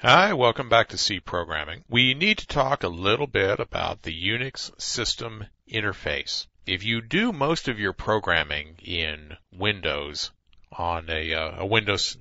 Hi, welcome back to C Programming. We need to talk a little bit about the Unix system interface. If you do most of your programming in Windows on a Windows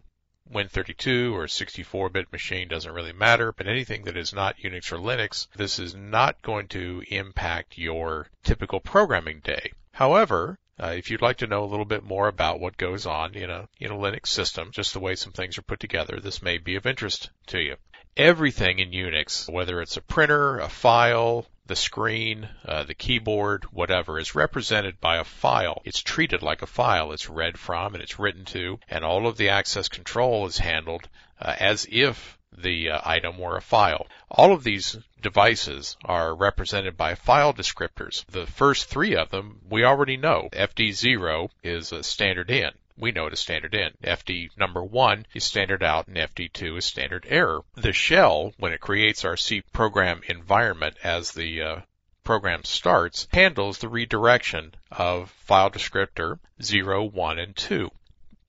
Win32 or 64-bit machine, doesn't really matter, but anything that is not Unix or Linux, this is not going to impact your typical programming day. However, if you'd like to know a little bit more about what goes on in a Linux system, just the way some things are put together, this may be of interest to you. Everything in Unix, whether it's a printer, a file, the screen, the keyboard, whatever, is represented by a file. It's treated like a file. It's read from and it's written to, and all of the access control is handled as if the item were a file. All of these devices are represented by file descriptors. The first three of them we already know. FD0 is a standard in. We know it as standard in. FD number 1 is standard out, and FD2 is standard error. The shell, when it creates our C program environment as the program starts, handles the redirection of file descriptor 0, 1, and 2.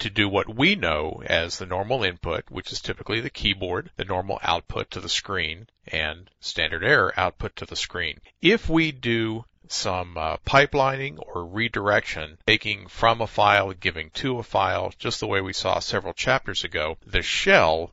To do what we know as the normal input, which is typically the keyboard, the normal output to the screen, and standard error output to the screen. If we do some pipelining or redirection, taking from a file, giving to a file, just the way we saw several chapters ago, the shell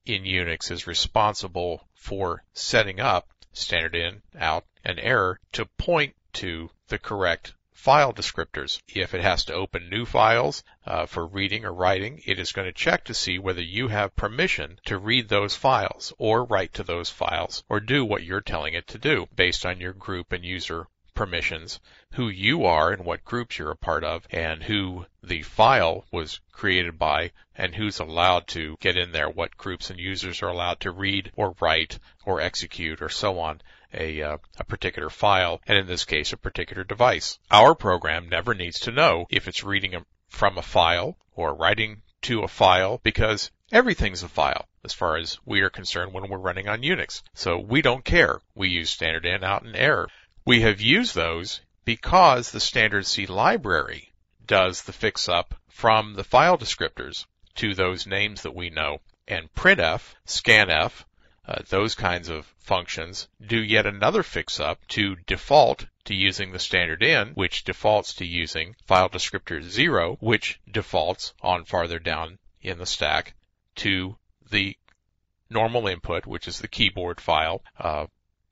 in Unix is responsible for setting up standard in, out, and error to point to the correct file descriptors. If it has to open new files for reading or writing, it is going to check to see whether you have permission to read those files or write to those files or do what you're telling it to do based on your group and user permissions, who you are and what groups you're a part of, and who the file was created by, and who's allowed to get in there, what groups and users are allowed to read or write or execute or so on a particular file, and in this case a particular device. Our program never needs to know if it's reading from a file or writing to a file, because everything's a file as far as we are concerned when we're running on Unix. So we don't care. We use standard in, out, and error. We have used those because the standard C library does the fix-up from the file descriptors to those names that we know. And printf, scanf, those kinds of functions do yet another fix-up to default to using the standard in, which defaults to using file descriptor 0, which defaults on farther down in the stack to the normal input, which is the keyboard file,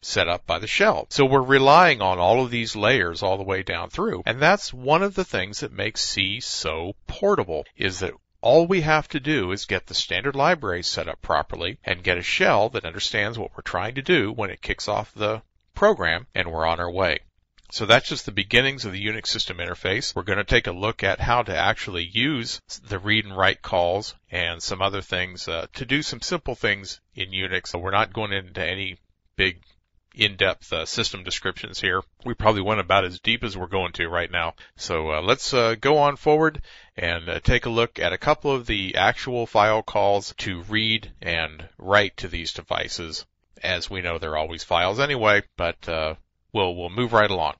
set up by the shell. So we're relying on all of these layers all the way down through. And that's one of the things that makes C so portable, is that all we have to do is get the standard library set up properly and get a shell that understands what we're trying to do when it kicks off the program, and we're on our way. So that's just the beginnings of the Unix system interface. We're going to take a look at how to actually use the read and write calls and some other things to do some simple things in Unix. We're not going into any big in-depth system descriptions here. We probably went about as deep as we're going to right now. So let's go on forward and take a look at a couple of the actual file calls to read and write to these devices. As we know, they're always files anyway, but we'll move right along.